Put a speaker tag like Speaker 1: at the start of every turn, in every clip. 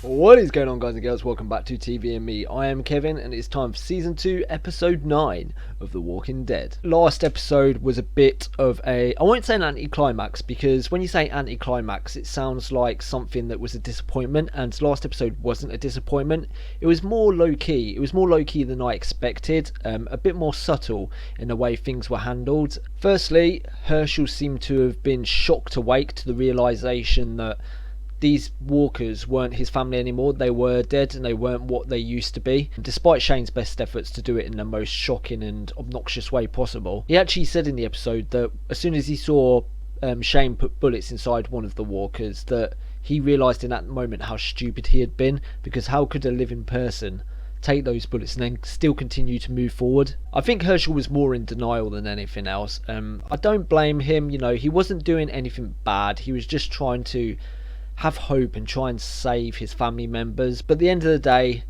Speaker 1: What is going on, guys and girls? Welcome back to TV and Me. I am Kevin and it's time for Season 2 Episode 9 of The Walking Dead. Last episode was a bit of I won't say an anticlimax, because when you say anticlimax it sounds like something that was a disappointment, and last episode wasn't a disappointment. It was more low-key. It was more low-key than I expected, a bit more subtle in the way things were handled. Firstly, Herschel seemed to have been shocked awake to the realisation that these walkers weren't his family anymore. They were dead and they weren't what they used to be, despite Shane's best efforts to do it in the most shocking and obnoxious way possible. He actually said in the episode that as soon as he saw Shane put bullets inside one of the walkers, that he realised in that moment how stupid he had been, because how could a living person take those bullets and then still continue to move forward? I think Herschel was more in denial than anything else. I don't blame him. You know, he wasn't doing anything bad. He was just trying to have hope and try and save his family members. But at the end of the day,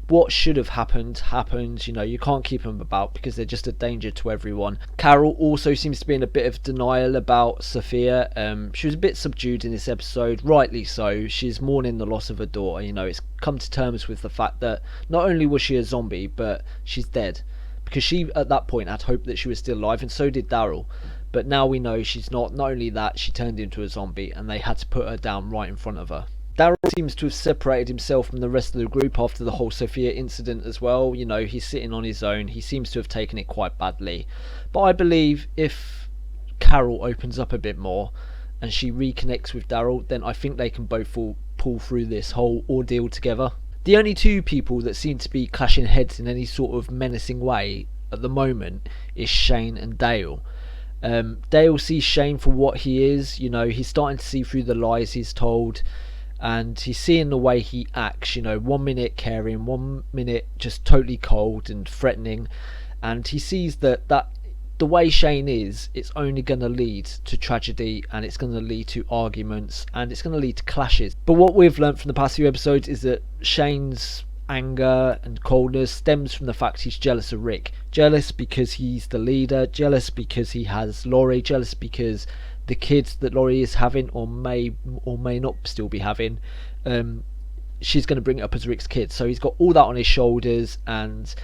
Speaker 1: what should have happened happened. You know, you can't keep them about because they're just a danger to everyone. Carol also seems to be in a bit of denial about Sophia. She was a bit subdued in this episode, rightly so. She's mourning the loss of her daughter. You know, it's come to terms with the fact that not only was she a zombie, but she's dead, because she at that point had hoped that she was still alive, and so did Daryl. But now we know she's not. Not only that, she turned into a zombie and they had to put her down right in front of her. Daryl seems to have separated himself from the rest of the group after the whole Sophia incident as well. You know, he's sitting on his own. He seems to have taken it quite badly. But I believe if Carol opens up a bit more and she reconnects with Daryl, then I think they can both pull through this whole ordeal together. The only two people that seem to be clashing heads in any sort of menacing way at the moment is Shane and Dale. Dale sees Shane for what he is. You know, he's starting to see through the lies he's told, and he's seeing the way he acts. You know, 1 minute caring, 1 minute just totally cold and threatening, and he sees that the way Shane is, it's only going to lead to tragedy, and it's going to lead to arguments, and it's going to lead to clashes. But what we've learned from the past few episodes is that Shane's anger and coldness stems from the fact he's jealous of Rick. Jealous because he's the leader, jealous because he has Laurie, jealous because the kids that Laurie is having or may not still be having, she's going to bring it up as Rick's kids. So he's got all that on his shoulders, and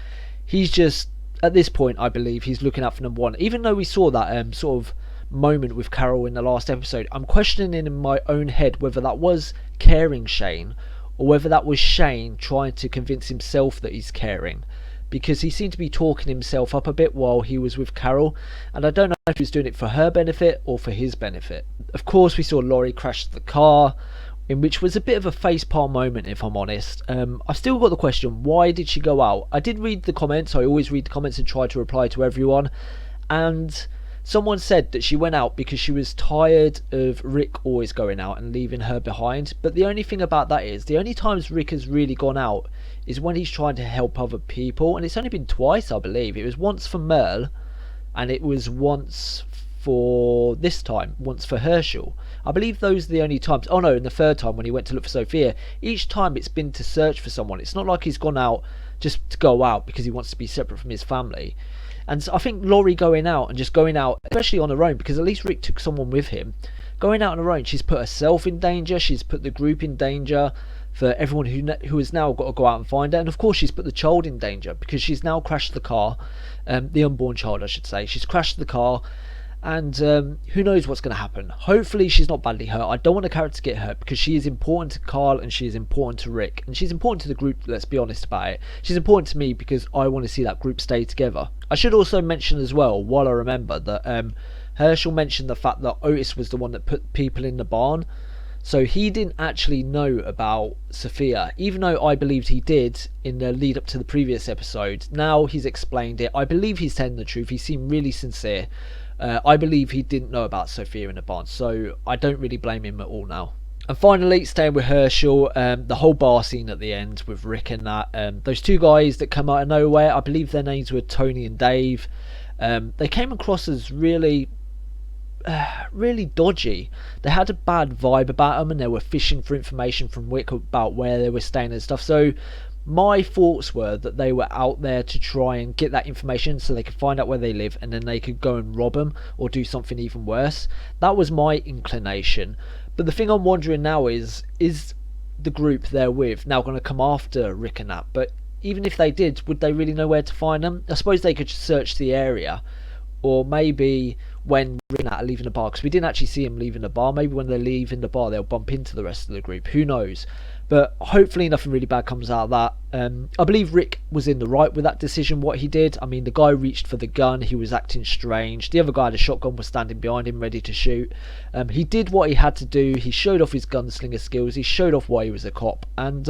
Speaker 1: he's just, at this point, I believe he's looking out for number one. Even though we saw that sort of moment with Carol in the last episode, I'm questioning in my own head whether that was caring Shane or whether that was Shane trying to convince himself that he's caring, because he seemed to be talking himself up a bit while he was with Carol, and I don't know if he was doing it for her benefit or for his benefit. Of course, we saw Laurie crash the car, in which was a bit of a facepalm moment, if I'm honest. I've still got the question, why did she go out? I did read the comments. I always read the comments and try to reply to everyone, and someone said that she went out because she was tired of Rick always going out and leaving her behind. But the only thing about that is, the only times Rick has really gone out is when he's trying to help other people, and it's only been twice, I believe. It was once for Merle, and it was once for this time, once for Herschel. I believe those are the only times. Oh no, and the third time when he went to look for Sophia. Each time it's been to search for someone. It's not like he's gone out just to go out because he wants to be separate from his family. And so I think Laurie going out and just going out, especially on her own, because at least Rick took someone with him. Going out on her own, she's put herself in danger, she's put the group in danger for everyone who has now got to go out and find her. And of course she's put the child in danger, because she's now crashed the car, the unborn child I should say. She's crashed the car, and who knows what's going to happen. Hopefully she's not badly hurt. I don't want the character to get hurt, because she is important to Carl and she is important to Rick, and she's important to the group, let's be honest about it. She's important to me because I want to see that group stay together. I should also mention as well, while I remember, that Herschel mentioned the fact that Otis was the one that put people in the barn. So he didn't actually know about Sophia, even though I believed he did in the lead up to the previous episode. Now he's explained it. I believe he's telling the truth. He seemed really sincere. I believe he didn't know about Sophia in the barn, so I don't really blame him at all now. And finally, staying with Herschel, the whole bar scene at the end with Rick and that. Those two guys that come out of nowhere, I believe their names were Tony and Dave. They came across as really dodgy. They had a bad vibe about them, and they were fishing for information from Rick about where they were staying and stuff. So my thoughts were that they were out there to try and get that information so they could find out where they live, and then they could go and rob them or do something even worse. That was my inclination. But the thing I'm wondering now is the group they're with now going to come after Rick and Nat? But even if they did, would they really know where to find them? I suppose they could search the area, or maybe when Rick and Nat are leaving the bar, because we didn't actually see him leaving the bar. Maybe when they're leaving the bar, they'll bump into the rest of the group. Who knows? But hopefully nothing really bad comes out of that. I believe Rick was in the right with that decision, what he did. I mean, the guy reached for the gun. He was acting strange. The other guy had a shotgun, was standing behind him ready to shoot. He did what he had to do. He showed off his gunslinger skills. He showed off why he was a cop. And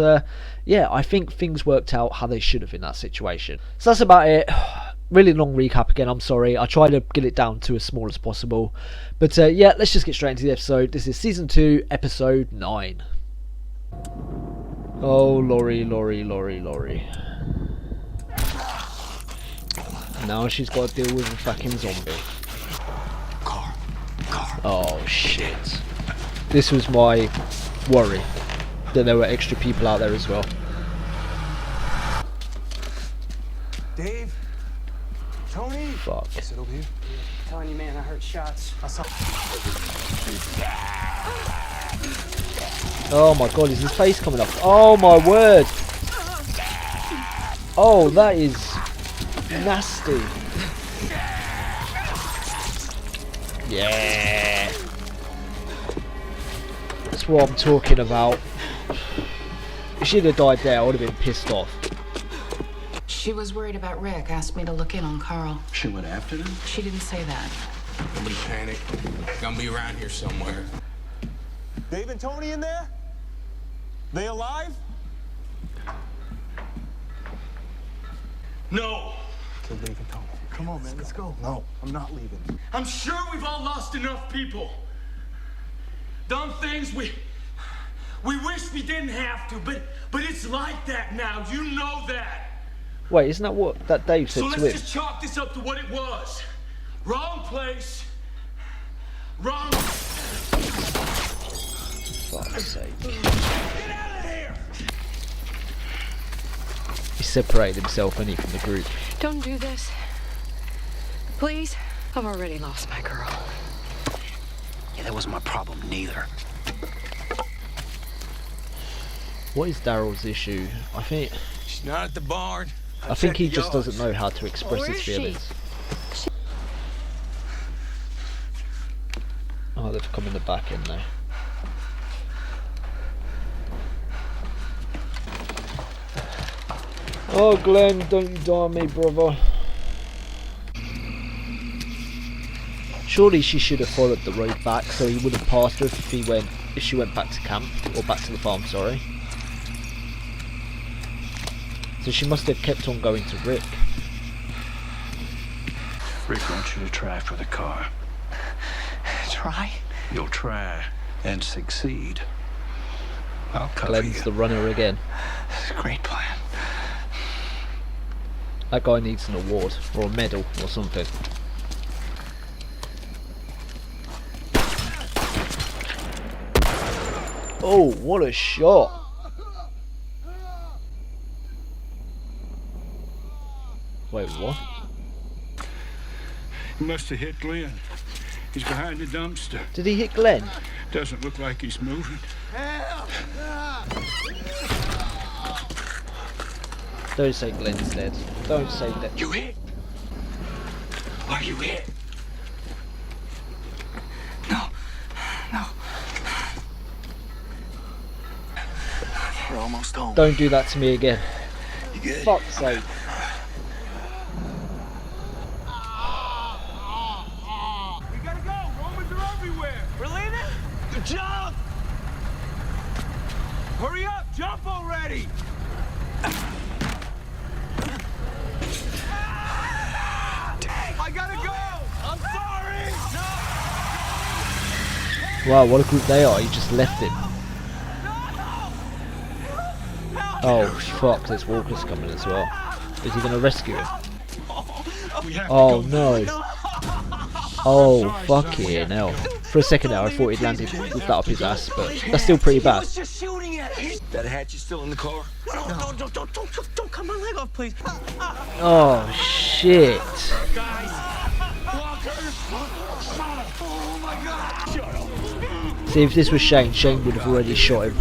Speaker 1: yeah, I think things worked out how they should have in that situation. So that's about it. Really long recap again, I'm sorry. I tried to get it down to as small as possible. But yeah, let's just get straight into the episode. This is Season 2, Episode 9. Oh, Laurie. Now she's got to deal with a fucking zombie.
Speaker 2: Car.
Speaker 1: Oh, shit. This was my worry, that there were extra people out there as well.
Speaker 2: Dave? Tony?
Speaker 1: Fuck.
Speaker 2: Is it over here?
Speaker 3: I'm telling you, man, I heard shots. I saw.
Speaker 1: Oh my god, is his face coming off? Oh my word! Oh, that is nasty. Yeah. That's what I'm talking about. If she'd have died there, I would have been pissed off.
Speaker 4: She was worried about Rick, asked me to look in on Carl.
Speaker 2: She went after them?
Speaker 4: She didn't say that.
Speaker 5: Nobody panic. Gonna be around here somewhere.
Speaker 6: Dave and Tony in there? They alive?
Speaker 5: No!
Speaker 6: Kill Dave and Tony. Come on, man, let's go. No, I'm not leaving.
Speaker 5: I'm sure we've all lost enough people. Done things we wish we didn't have to, but it's like that now. You know that.
Speaker 1: Wait, isn't that what that Dave said
Speaker 5: So
Speaker 1: to
Speaker 5: let's
Speaker 1: him?
Speaker 5: just chalk this up to what it was. Wrong place. Wrong.
Speaker 1: Fuck's sake.
Speaker 5: Get out of here!
Speaker 1: He separated himself, and he, from the group.
Speaker 4: Don't do this. Please. I've already lost my girl.
Speaker 2: Yeah, that wasn't my problem, neither.
Speaker 1: What is Daryl's issue? I think
Speaker 5: She's not at the barn.
Speaker 1: he just doesn't know how to express
Speaker 4: Where
Speaker 1: his
Speaker 4: is she?
Speaker 1: feelings. Oh, they've come in the back end now. Oh, Glenn, don't you die on me, brother. Surely she should have followed the road back, so he would have passed her if she went back to camp, or back to the farm, sorry. So she must have kept on going to Rick.
Speaker 2: Rick wants you to try for the car.
Speaker 3: Try?
Speaker 2: You'll try and succeed. I'll cover
Speaker 1: Glenn's
Speaker 2: you.
Speaker 1: the runner again.
Speaker 2: That's a great plan.
Speaker 1: That guy needs an award, or a medal, or something. Oh, what a shot! Wait, what?
Speaker 7: He must have hit Glenn. He's behind the dumpster.
Speaker 1: Did he hit Glenn?
Speaker 7: Doesn't look like he's moving.
Speaker 1: Don't say Glenn's dead. Don't say that.
Speaker 5: You hit? Are you hit?
Speaker 2: No. We're almost home.
Speaker 1: Don't do that to me again.
Speaker 2: You good?
Speaker 1: Fuck's sake.
Speaker 6: We gotta go. Romans are everywhere. We're leaving? Jump! Hurry up! Jump already! I gotta go! I'm sorry!
Speaker 1: Wow, what a group they are. He just left him. Oh, fuck. There's walkers coming as well. Is he going to rescue him?
Speaker 7: We have
Speaker 1: Oh,
Speaker 7: to go.
Speaker 1: no. Oh, fucking hell. For a second there, I thought he'd landed with that up his ass, but that's still pretty bad.
Speaker 3: Just shooting at us.
Speaker 5: That hatch is still in the car?
Speaker 3: No, don't cut my leg off, please.
Speaker 1: Oh, shit.
Speaker 5: Guys! Walkers! Oh my god! Shut up!
Speaker 1: See, if this was Shane, Shane would have already shot him.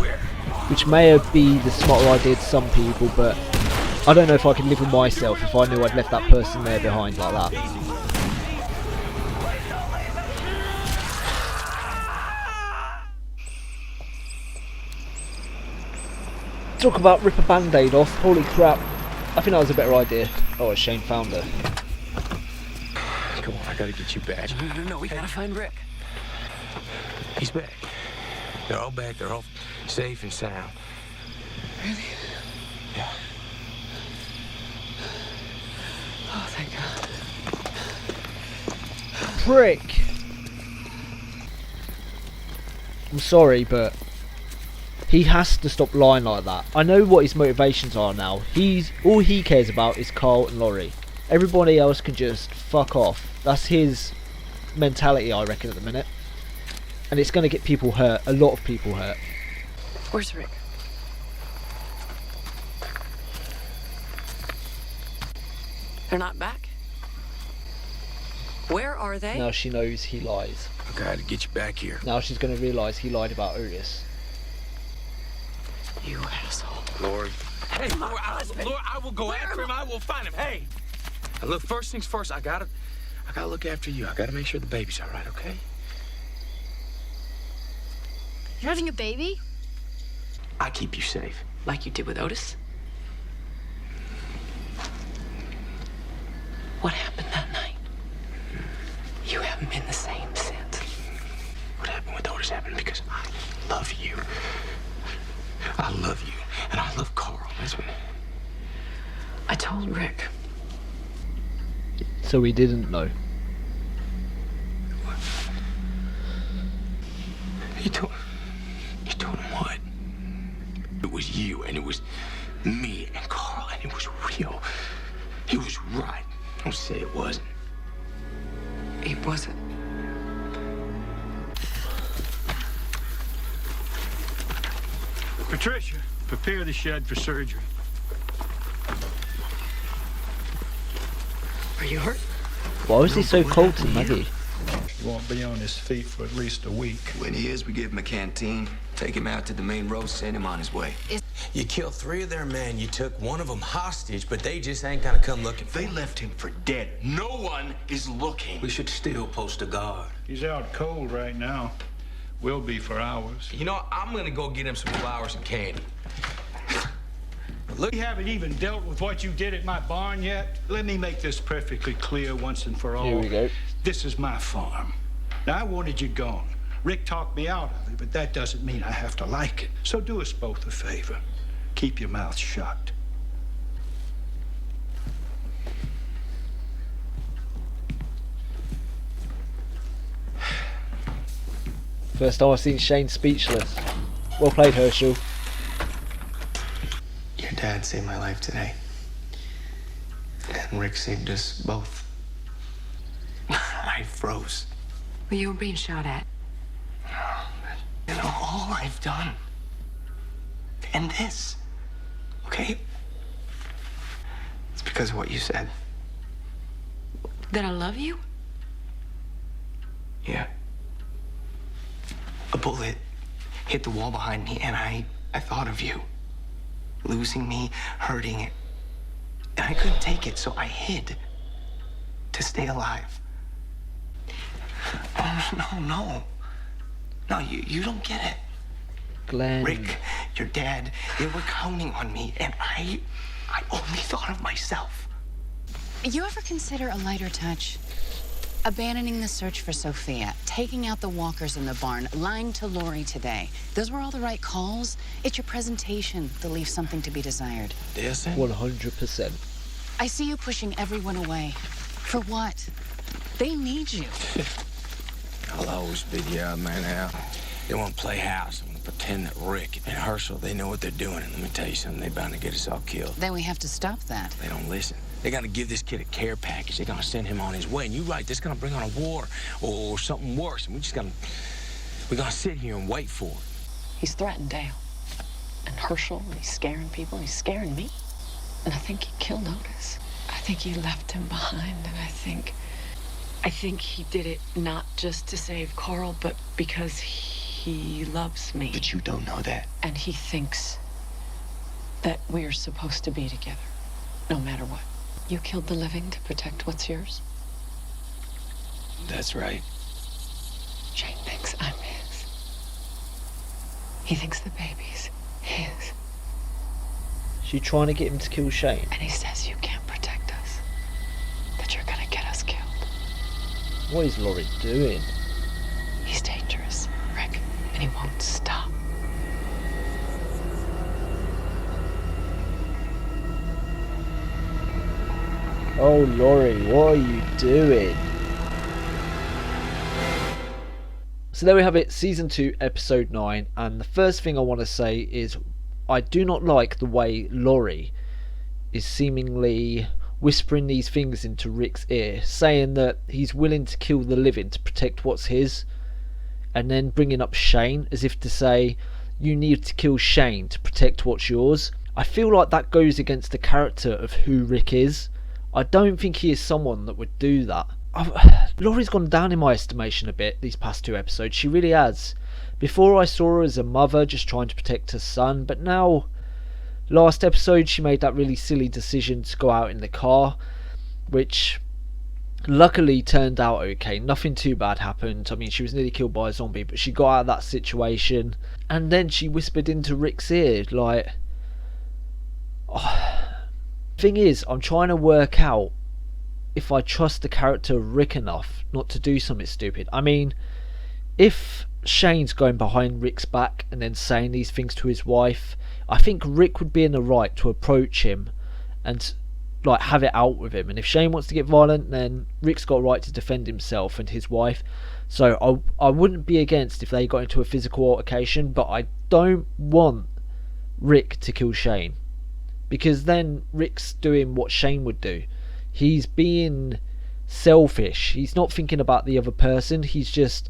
Speaker 1: which may be the smarter idea to some people, but I don't know if I could live with myself if I knew I'd left that person there behind like that. Talk about rip a band-aid off, holy crap. I think that was a better idea. Oh, Shane found her.
Speaker 2: Come on, I gotta get you back.
Speaker 3: No, we gotta find Rick.
Speaker 2: He's back. They're all back. They're all safe and sound.
Speaker 3: Really?
Speaker 2: Yeah.
Speaker 3: Oh, thank God.
Speaker 1: Prick! I'm sorry, but he has to stop lying like that. I know what his motivations are now. All he cares about is Carl and Laurie. Everybody else can just fuck off. That's his mentality, I reckon, at the minute. And it's going to get people hurt. A lot of people hurt.
Speaker 4: Where's Rick? They're not back? Where are they?
Speaker 1: Now she knows he lies.
Speaker 2: I gotta get you back here.
Speaker 1: Now she's going to realise he lied about Otis.
Speaker 4: You asshole.
Speaker 2: Lori.
Speaker 5: Hey, Lord, I will go after him. I will find him. Hey.
Speaker 2: Now look, first things first, I gotta look after you. I gotta make sure the baby's all right, okay?
Speaker 8: You're having a baby?
Speaker 2: I keep you safe.
Speaker 4: Like you did with Otis? What happened that night? You haven't been the same since.
Speaker 2: What happened with Otis happened because I love you. I love you, and I love Carl. That's what.
Speaker 4: I told Rick.
Speaker 1: So he didn't know.
Speaker 2: You told him what? It was you, and it was me and Carl, and it was real. He was right. Don't say it wasn't.
Speaker 4: It wasn't.
Speaker 7: Patricia, prepare the shed for surgery.
Speaker 4: Are you hurt?
Speaker 1: Why was he so cold to Maggie?
Speaker 7: He won't be on his feet for at least a week.
Speaker 9: When he is, we give him a canteen, take him out to the main road, send him on his way.
Speaker 10: You killed 3 of their men, you took one of them hostage, but they just ain't gonna come looking for
Speaker 9: They
Speaker 10: him.
Speaker 9: left him for dead. No one is looking.
Speaker 10: We should still post a guard.
Speaker 7: He's out cold right now. Will be for hours.
Speaker 10: You know, I'm gonna go get him some flowers and candy. Look,
Speaker 7: You haven't even dealt with what you did at my barn yet. Let me make this perfectly clear once and for all.
Speaker 1: Here we go.
Speaker 7: This is my farm. Now, I wanted you gone. Rick talked me out of it, but that doesn't mean I have to like it. So do us both a favor. Keep your mouth shut.
Speaker 1: First time I've seen Shane speechless. Well played, Herschel.
Speaker 9: Your dad saved my life today. And Rick saved us both. I froze.
Speaker 4: Well, you were being shot at.
Speaker 9: You know, all I've done. And this. Okay? It's because of what you said.
Speaker 4: That I love you?
Speaker 9: Yeah. A bullet hit the wall behind me, and I thought of you. Losing me, hurting it. And I couldn't take it, so I hid. To stay alive. Oh, no. No, you don't get it.
Speaker 1: Glenn.
Speaker 9: Rick, your dad, they were counting on me, and I only thought of myself.
Speaker 8: You ever consider a lighter touch? Abandoning the search for Sophia, taking out the walkers in the barn, lying to Laurie today. Those were all the right calls. It's your presentation that leaves something to be desired.
Speaker 1: 100%.
Speaker 8: I see you pushing everyone away. For what? They need you.
Speaker 10: I'll always be the odd man out. They want to play house and pretend that Rick and Herschel, they know what they're doing. And let me tell you something, they're bound to get us all killed.
Speaker 8: Then we have to stop that.
Speaker 10: They don't listen. They're gonna give this kid a care package. They're gonna send him on his way. And you're right, this is gonna bring on a war or something worse. And we're gonna sit here and wait for it.
Speaker 4: He's threatened Dale. And Herschel, and he's scaring people, and he's scaring me. And I think he killed Otis. I think he left him behind, and I think he did it not just to save Carl, but because he loves me.
Speaker 2: But you don't know that.
Speaker 4: And he thinks that we're supposed to be together, no matter what. You killed the living to protect what's yours?
Speaker 2: That's right.
Speaker 4: Shane thinks I'm his. He thinks the baby's his.
Speaker 1: She trying to get him to kill Shane.
Speaker 4: And he says you can't protect us, that you're gonna get us killed.
Speaker 1: What is Laurie doing?
Speaker 4: He's dangerous, Rick, and he won't stop.
Speaker 1: Oh, Laurie, what are you doing? So there we have it, Season 2, Episode 9, and the first thing I want to say is I do not like the way Laurie is seemingly whispering these things into Rick's ear, saying that he's willing to kill the living to protect what's his, and then bringing up Shane as if to say, you need to kill Shane to protect what's yours. I feel like that goes against the character of who Rick is. I don't think he is someone that would do that. Laurie's gone down in my estimation a bit these past 2 episodes. She really has. Before I saw her as a mother just trying to protect her son, but now, last episode she made that really silly decision to go out in the car, which luckily turned out okay. Nothing too bad happened. I mean, she was nearly killed by a zombie, but she got out of that situation. And then she whispered into Rick's ear, like... Thing is, I'm trying to work out if I trust the character of Rick enough not to do something stupid. I mean, if Shane's going behind Rick's back and then saying these things to his wife, I think Rick would be in the right to approach him and like have it out with him. And if Shane wants to get violent, then Rick's got a right to defend himself and his wife. So I wouldn't be against if they got into a physical altercation, but I don't want Rick to kill Shane, because then Rick's doing what Shane would do. He's being selfish. He's not thinking about the other person. He's just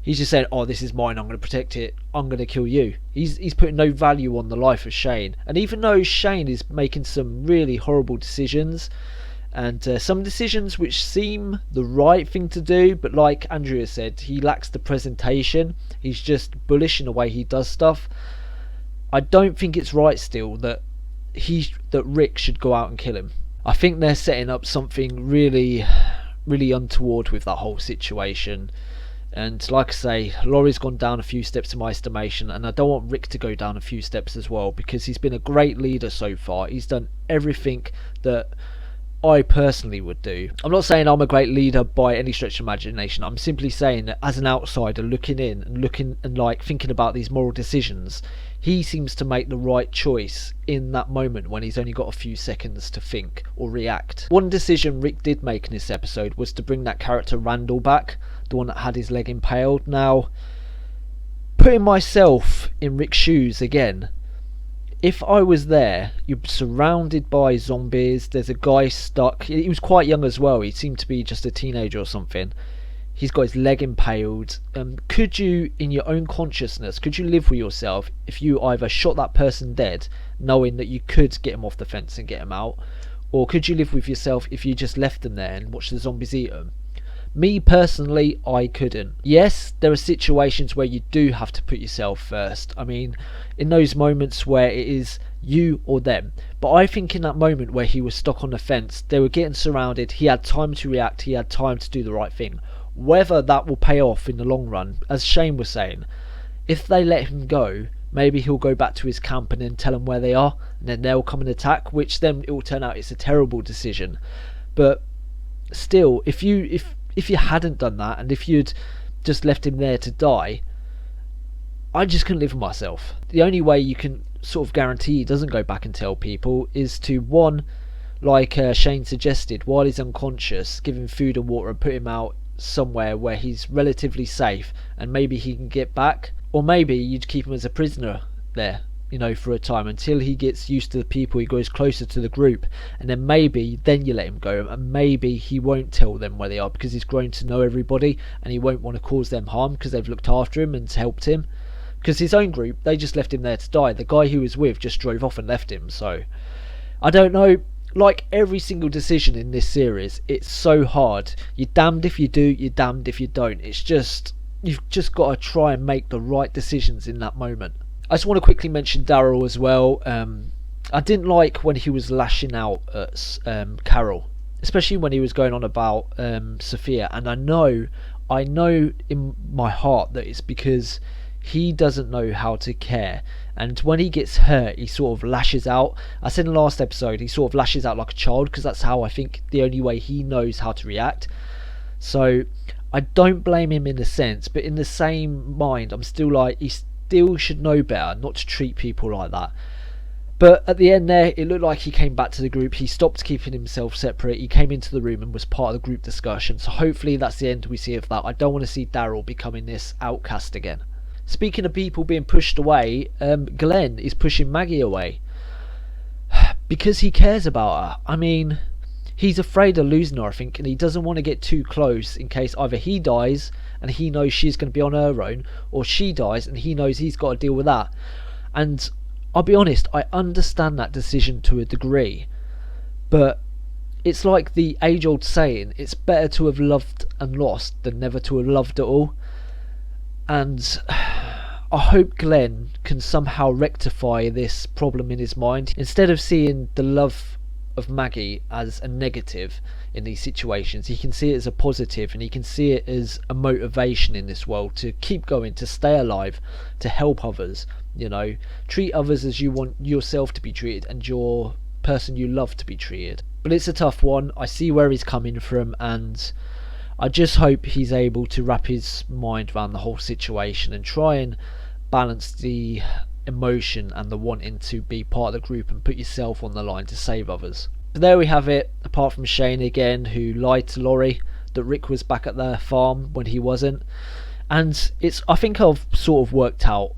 Speaker 1: saying, oh, this is mine, I'm going to protect it, I'm going to kill you. He's putting no value on the life of Shane. And even though Shane is making some really horrible decisions, and some decisions which seem the right thing to do, but like Andrea said, he lacks the presentation. He's just bullish in the way he does stuff. I don't think it's right still that Rick should go out and kill him. I think they're setting up something really, really untoward with that whole situation. And like I say, Laurie's gone down a few steps in my estimation, and I don't want Rick to go down a few steps as well, because he's been a great leader so far. He's done everything that I personally would do. I'm not saying I'm a great leader by any stretch of imagination. I'm simply saying that as an outsider looking in and like thinking about these moral decisions, he seems to make the right choice in that moment when he's only got a few seconds to think or react. One decision Rick did make in this episode was to bring that character Randall back, the one that had his leg impaled. Now, putting myself in Rick's shoes again, if I was there, you're surrounded by zombies, there's a guy stuck, he was quite young as well, he seemed to be just a teenager or something. He's got his leg impaled. Could you, in your own consciousness, could you live with yourself if you either shot that person dead, knowing that you could get him off the fence and get him out, or could you live with yourself if you just left them there and watched the zombies eat them? Me personally, I couldn't. Yes, there are situations where you do have to put yourself first. I mean, in those moments where it is you or them. But I think in that moment where he was stuck on the fence, they were getting surrounded, he had time to react, he had time to do the right thing. Whether that will pay off in the long run, as Shane was saying, if they let him go, maybe he'll go back to his camp and then tell them where they are, and then they'll come and attack, which then it will turn out it's a terrible decision. But still, if you hadn't done that, and if you'd just left him there to die, I just couldn't live with myself. The only way you can sort of guarantee he doesn't go back and tell people is to, one, like Shane suggested, while he's unconscious, give him food and water and put him out somewhere where he's relatively safe and maybe he can get back. Or maybe you'd keep him as a prisoner there, you know, for a time until he gets used to the people, he goes closer to the group, and then maybe then you let him go, and maybe he won't tell them where they are because he's grown to know everybody and he won't want to cause them harm because they've looked after him and helped him. Because his own group, they just left him there to die. The guy he was with just drove off and left him. So I don't know, like every single decision in this series, it's so hard. You're damned if you do, you're damned if you don't. It's just you've just got to try and make the right decisions in that moment. I just want to quickly mention Daryl as well. I didn't like when he was lashing out at Carol, especially when he was going on about Sophia, and I know in my heart that it's because he doesn't know how to care, and when he gets hurt he sort of lashes out. I said in the last episode he sort of lashes out like a child, because that's how I think the only way he knows how to react. So I don't blame him in a sense, but in the same mind I'm still like, he still should know better not to treat people like that. But at the end there, it looked like he came back to the group. He stopped keeping himself separate. He came into the room and was part of the group discussion. So hopefully that's the end we see of that. I don't want to see Daryl becoming this outcast again. Speaking of people being pushed away, Glenn is pushing Maggie away because he cares about her. I mean, he's afraid of losing her, I think, and he doesn't want to get too close in case either he dies and he knows she's going to be on her own, or she dies and he knows he's got to deal with that. And I'll be honest, I understand that decision to a degree, but it's like the age-old saying, it's better to have loved and lost than never to have loved at all. And I hope Glenn can somehow rectify this problem in his mind. Instead of seeing the love of Maggie as a negative in these situations, he can see it as a positive, and he can see it as a motivation in this world to keep going, to stay alive, to help others. You know, treat others as you want yourself to be treated and your person you love to be treated. But it's a tough one. I see where he's coming from, and I just hope he's able to wrap his mind around the whole situation and try and balance the emotion and the wanting to be part of the group and put yourself on the line to save others. But there we have it, apart from Shane again, who lied to Laurie that Rick was back at their farm when he wasn't. And I think I've sort of worked out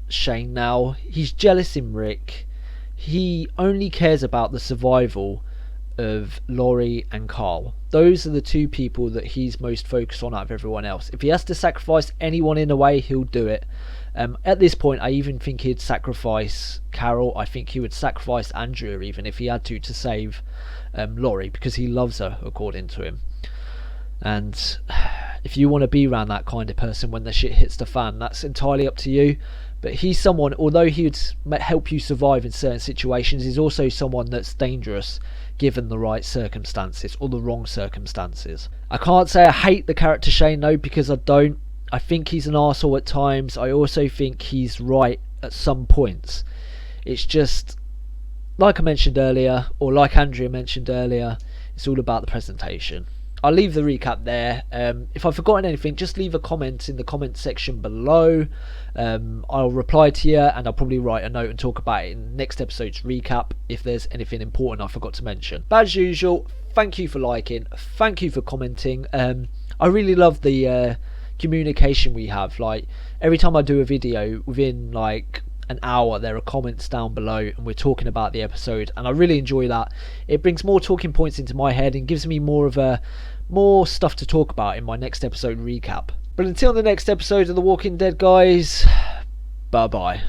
Speaker 1: Shane now. He's jealous in Rick. He only cares about the survival of Laurie and Carl. Those are the two people that he's most focused on out of everyone else. If he has to sacrifice anyone in a way, he'll do it. At this point, I even think he'd sacrifice Carol. I think he would sacrifice Andrea even if he had to save Laurie, because he loves her, according to him. And if you want to be around that kind of person when the shit hits the fan, that's entirely up to you. But he's someone, although he would help you survive in certain situations, he's also someone that's dangerous given the right circumstances or the wrong circumstances. I can't say I hate the character Shane though, because I don't. I think he's an arsehole at times. I also think he's right at some points. It's just, like I mentioned earlier, or like Andrea mentioned earlier, it's all about the presentation. I'll leave the recap there. If I've forgotten anything, just leave a comment in the comment section below. I'll reply to you, and I'll probably write a note and talk about it in next episode's recap if there's anything important I forgot to mention. But as usual, thank you for liking, thank you for commenting. I really love the communication we have. Like, every time I do a video, within like an hour there are comments down below and we're talking about the episode, and I really enjoy that. It brings more talking points into my head and gives me more stuff to talk about in my next episode recap. But until the next episode of The Walking Dead, guys, bye bye.